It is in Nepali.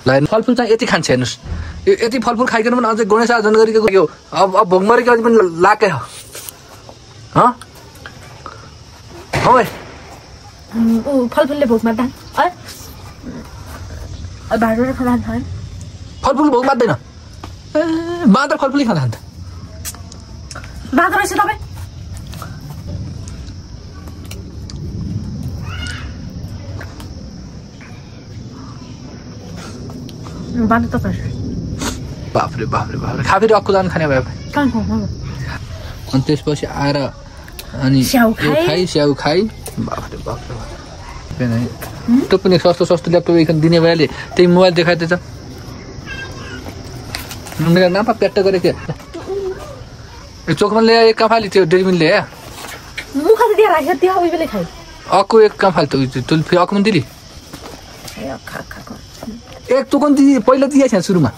ल फलफुल चाहिँ यति खान्छ हेर्नुहोस् यति फलफुल खाइकन पनि अझै गणेश आयोजन गरेको यो अब भोगमरीको अझै पनि लाकै हो भाइ फलफुलले भोग मार्दा फलफुल भोग मार्दैन बाँदर फलफुलै खान्छ नि त बाँदर रहेछ तपाईँ बाँदर त बाफ्रे खा फेरि अक्कु जानु खाने भयो अनि त्यसपछि आएर अनि स्याउ खाइ बाफ्रे त्यो पनि सस्तो ल्यापटप एकन दिने भइहाल्यो त्यही मोबाइल देखाइदिएछ मेरो नापा प्याट्ट गरेको थियो चोकमा ल्याए एक काफाली त्यो डेरीमिल ल्याए मुख त दिएर राखेको त्यो उही बेला खाइ अक्कु एक काफाली त फेरि अक्कु पनि दिली एक चोकन पहिला दिएछ सुरुमा